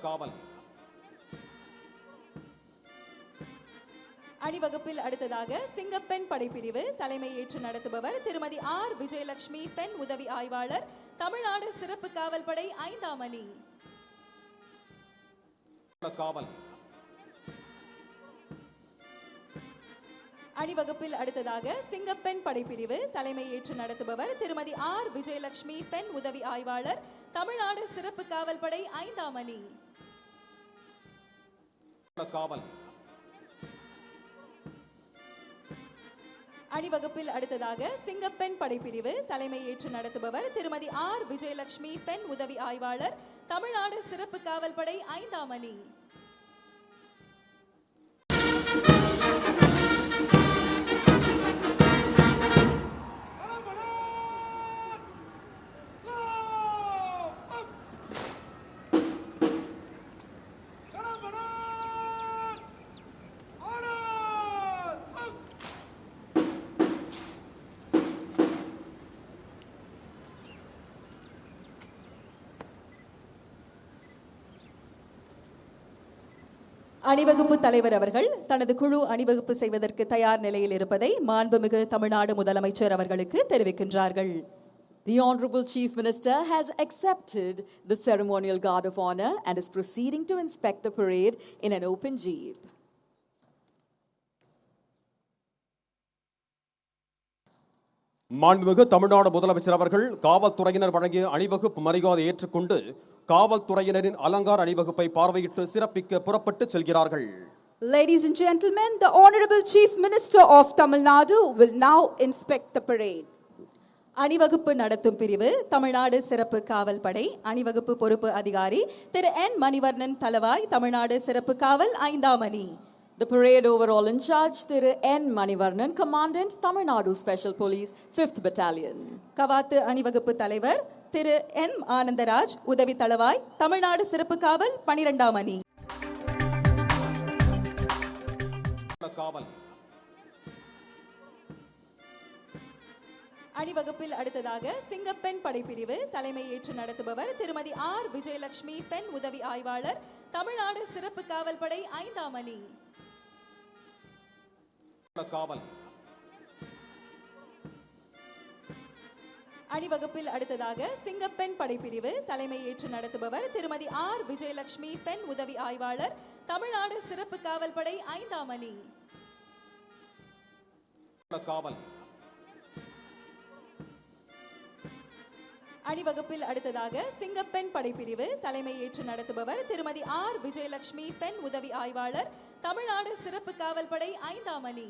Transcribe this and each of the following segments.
காவல் அணிவகுப்பில் அடுத்ததாக சிங்கப்பெண் படைப்பிரிவு தலைமை ஏற்று நடத்துபவர் திருமதி ஆர் விஜயலட்சுமி, பெண் உதவி ஆய்வாளர், தமிழ்நாடு சிறப்பு காவல் படை 5ஆம் அணி. காவல் அணிவகுப்பில் அடுத்ததாக சிங்கப்பெண் படைப்பிரிவு தலைமை ஏற்று நடத்துபவர் திருமதி ஆர் விஜயலட்சுமி, பெண் உதவி ஆய்வாளர், தமிழ்நாடு சிறப்பு காவல் படை 5ஆம் அணி. காவல் அணிவகுப்பில் அடுத்ததாக சிங்கப்பெண் படைப்பிரிவு தலைமை ஏற்று நடத்துபவர் திருமதி ஆர் விஜயலட்சுமி, பெண் உதவி ஆய்வாளர், தமிழ்நாடு சிறப்பு காவல் படை 5ஆம் அணி. அணிவகுப்பு தலைவர் அவர்கள் தனது குழு அணிவகுப்பு செய்வதற்கு தயார் நிலையில் இருப்பதை மாண்புமிகு தமிழ்நாடு முதலமைச்சர் அவர்களுக்கு தெரிவிக்கின்றார்கள். The Honorable Chief Minister has accepted the ceremonial guard of honor and is proceeding to inspect the parade in an open jeep. மாண்புமிகு தமிழ்நாடு முதலமைச்சர் அவர்கள் காவல்துறையினர் வழங்கிய அணிவகுப்பு மரியாதை ஏற்றுக்கொண்டு காவல்துறையினரின் அலங்கார அணிவகுப்பை பார்வையிட்டு சிறப்பிக்க புறப்பட்டு செல்கிறார்கள். Ladies and gentlemen, the Honorable Chief Minister of Tamil Nadu will now inspect the parade. அணிவகுப்பு நடத்தும் பிரிவு தமிழ்நாடு சிறப்பு காவல் படை அணிவகுப்பு பொறுப்பு அதிகாரி திரு என் மணிவர்ணன் தலவாய், தமிழ்நாடு சிறப்பு காவல் 5ஆம் அணி. The parade overall in charge, Thiru N. Manivarnan, Commandant, Tamil Nadu Special Police, 5th Battalion. கவாத்து அணிவகுப்பு தலைவர் திரு என் ஆனந்தராஜ், உதவி தளவாய், தமிழ்நாடு சிறப்பு காவல் 12ஆம் அணி. காவல் அணிவகுப்பில் அடுத்ததாக சிங்கப்பெண் படைப்பிரிவு தலைமை ஏற்று நடத்துபவர் திருமதி ஆர் விஜயலட்சுமி, பெண் உதவி ஆய்வாளர், தமிழ்நாடு சிறப்பு காவல் படை 5ஆம் அணி. காவல் அணிவகுப்பில் அடுத்ததாக சிங்கப்பெண் படைப்பிரிவு தலைமை ஏற்று நடத்துபவர் திருமதி ஆர் விஜயலட்சுமி, பெண் உதவி ஆய்வாளர், தமிழ்நாடு சிறப்பு காவல் படை 5ஆம் அணி. காவல் அணிவகுப்பில் அடுத்ததாக சிங்கப்பெண் படைப்பிரிவு தலைமை ஏற்று நடத்துபவர் திருமதி ஆர் விஜயலட்சுமி, பெண் உதவி ஆய்வாளர், தமிழ்நாடு சிறப்பு காவல் படை 5ஆம் அணி.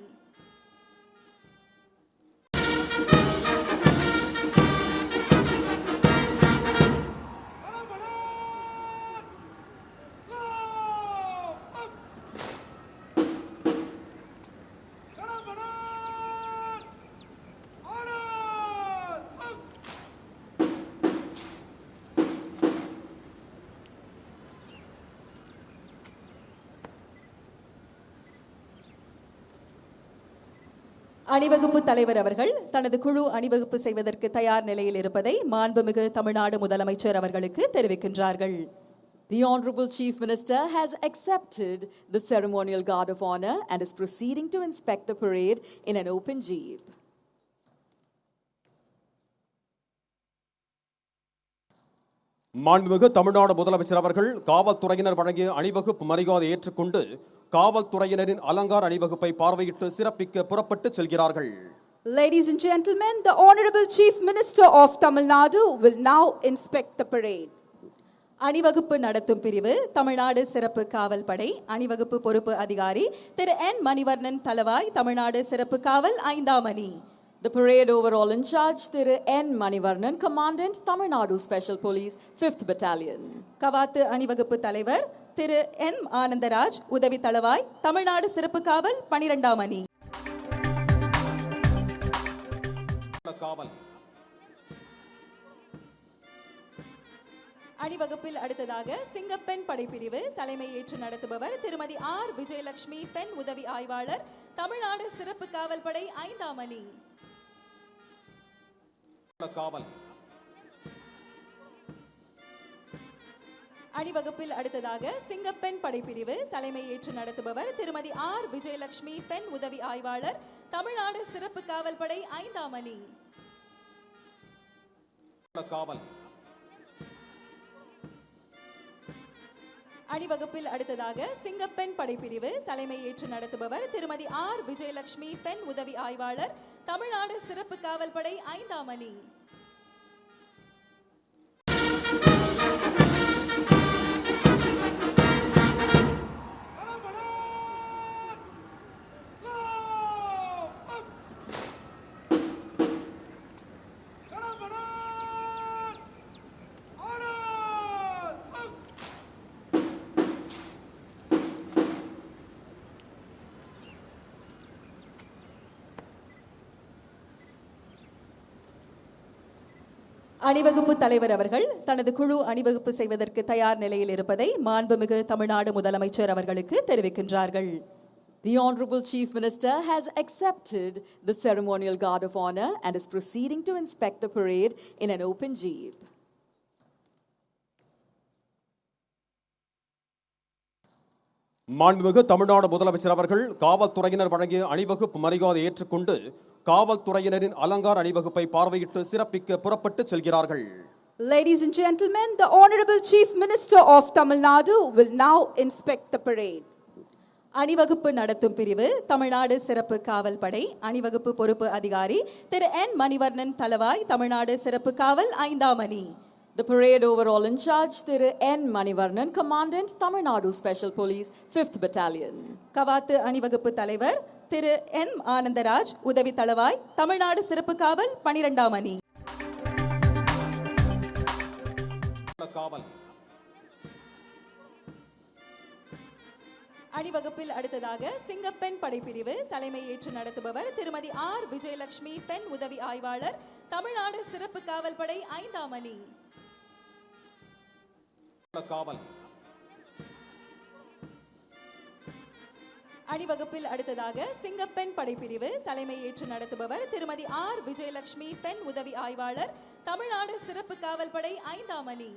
அணிவகுப்பு தலைவர் அவர்கள் தனது குழு அணிவகுப்பு செய்வதற்கு தயார் நிலையில் இருப்பதை மாண்புமிகு தமிழ்நாடு முதலமைச்சர் அவர்களுக்கு தெரிவிக்கின்றார்கள். The Honorable Chief Minister has accepted the ceremonial guard of honor and is proceeding to inspect the parade in an open jeep. மாண்புமிகு தமிழ்நாடு முதலமைச்சர் அவர்கள் காவல்துறையினர் வழங்கிய அணிவகுப்பு மரியாதை ஏற்றுக்கொண்டு காவல்துறையினரின் அலங்கார அணிவகுப்பை பார்வையிட்டு சிறப்பிக்க புறப்பட்டு செல்கிறார்கள். Ladies and gentlemen, the Honorable Chief Minister of Tamil Nadu will now inspect the parade. அணிவகுப்பு நடத்தும் பிரிவு தமிழ்நாடு சிறப்பு காவல் படை அணிவகுப்பு பொறுப்பு அதிகாரி திரு என் மணிவர்ணன் தலவாய், தமிழ்நாடு சிறப்பு காவல் 5ஆம் அணி. The parade overall in charge, Thiru N. Manivarnan, Commandant, Tamil Nadu Special Police, 5th Battalion. கவாத்து அணிவகுப்பு தலைவர் திரு என் ஆனந்தராஜ், உதவி தளவாய், தமிழ்நாடு சிறப்பு காவல் 12ஆம் அணி. காவல் அணிவகுப்பில் அடுத்ததாக சிங்கப்பெண் படைப்பிரிவு தலைமை ஏற்று நடத்துபவர் திருமதி ஆர் விஜயலட்சுமி, பெண் உதவி ஆய்வாளர், தமிழ்நாடு சிறப்பு காவல் படை 5ஆம் அணி. காவல் அணிவகுப்பில் அடுத்ததாக சிங்கப்பெண் படைப்பிரிவு தலைமை ஏற்று நடத்துபவர் திருமதி ஆர் விஜயலட்சுமி, பெண் உதவி ஆய்வாளர், தமிழ்நாடு சிறப்பு காவல் படை 5ஆம் அணி. காவல். அணிவகுப்பில் அடுத்ததாக சிங்கப்பெண் படைப்பிரிவு தலைமை ஏற்று நடத்துபவர் திருமதி ஆர் விஜயலட்சுமி, பெண் உதவி ஆய்வாளர், தமிழ்நாடு சிறப்பு காவல் படை 5ஆம் அணி. அணிவகுப்பு தலைவர் அவர்கள் தனது குழு அணிவகுப்பு செய்வதற்கு தயார் நிலையில் இருப்பதை மாண்புமிகு தமிழ்நாடு முதலமைச்சர் அவர்களுக்கு தெரிவிக்கின்றார்கள். The Honorable Chief Minister has accepted the ceremonial guard of honor and is proceeding to inspect the parade in an open jeep. மாண்புமிகு தமிழ்நாடு முதலமைச்சர் அவர்கள் காவல்துறையினர் வழங்கிய அணிவகுப்பு மரியாதை ஏற்றுக்கொண்டு காவல்துறையினரின் அலங்கார அணிவகுப்பை பார்வையிட்டு சிறப்பிக்க புறப்பட்டு செல்கிறார்கள். Ladies and gentlemen, the Honorable Chief Minister of Tamil Nadu will now inspect the parade. அணிவகுப்பு நடத்தும் பிரிவு தமிழ்நாடு சிறப்பு காவல் படை அணிவகுப்பு பொறுப்பு அதிகாரி திரு என் மணிவர்ணன் தலவாய், தமிழ்நாடு சிறப்பு காவல் 5ஆம் அணி. The parade overall in charge, Thiru N. Manivarnan, Commandant, Tamil Nadu Special Police, 5th Battalion. கவாத்து அணிவகுப்பு தலைவர் திரு என் ஆனந்தராஜ், உதவி தளவாய், தமிழ்நாடு சிறப்பு காவல் 12ஆம் அணி. காவல். அணிவகுப்பில் அடுத்ததாக சிங்கப்பெண் படைப்பிரிவு தலைமை ஏற்று நடத்துபவர் திருமதி ஆர் விஜயலட்சுமி, பெண் உதவி ஆய்வாளர், தமிழ்நாடு சிறப்பு காவல் படை 5ஆம் அணி. காவல். அணிவகுப்பில் அடுத்ததாக சிங்கப்பெண் படைப்பிரிவு தலைமை ஏற்று நடத்துபவர் திருமதி ஆர் விஜயலட்சுமி, பெண் உதவி ஆய்வாளர், தமிழ்நாடு சிறப்பு காவல் படை 5ஆம் அணி.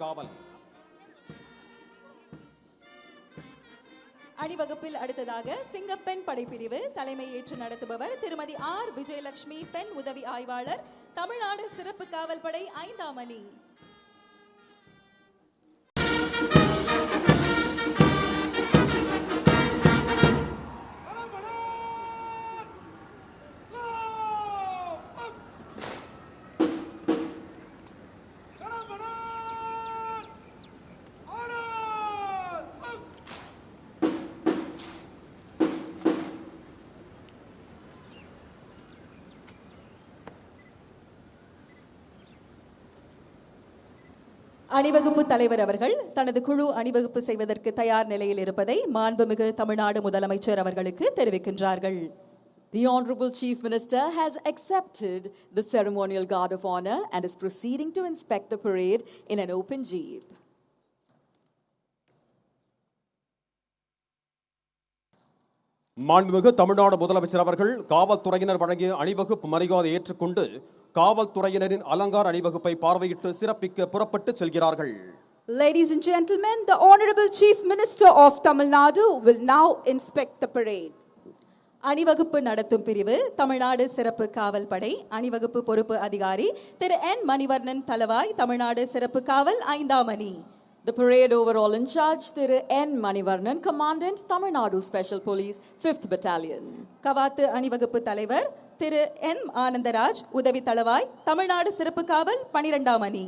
காவல். அணிவகுப்பில் அடுத்ததாக சிங்கப்பெண் படைப்பிரிவு தலைமை ஏற்று நடத்துபவர் திருமதி ஆர் விஜயலட்சுமி, பெண் உதவி ஆய்வாளர், தமிழ்நாடு சிறப்பு காவல் படை 5ஆம் அணி. அணிவகுப்பு தலைவர் அவர்கள் தனது குழு அணிவகுப்பு செய்வதற்கு தயார் நிலையில் இருப்பதை மாண்புமிகு தமிழ்நாடு முதலமைச்சர் அவர்களுக்கு தெரிவிக்கின்றார்கள். The Honorable Chief Minister has accepted the ceremonial guard of honor and is proceeding to inspect the parade in an open jeep. மாண்புமிகு தமிழ்நாடு முதலமைச்சர் அவர்கள் காவல்துறையினர் வழங்கிய அணிவகுப்பு மரியாதை ஏற்றுக்கொண்டு காவல்துறையினரின் அலங்கார அணிவகுப்பை பார்வையிட்டு சிறப்பிக்க புறப்பட்டு செல்கிறார்கள். Ladies and gentlemen, the Honorable Chief Minister of Tamil Nadu will now inspect the parade. அணிவகுப்பு நடத்தும் பிரிவு தமிழ்நாடு சிறப்பு காவல் படை அணிவகுப்பு பொறுப்பு அதிகாரி திரு என் மணிவர்ணன் தலவாய், தமிழ்நாடு சிறப்பு காவல் 5ஆம் அணி. The parade overall in charge, Thiru N. Manivarnan, Commandant, Tamil Nadu Special Police, 5th Battalion. கவாத்து அணிவகுப்பு தலைவர் திரு என் ஆனந்தராஜ், உதவி தளவாய், தமிழ்நாடு சிறப்பு காவல் 12ஆம் அணி.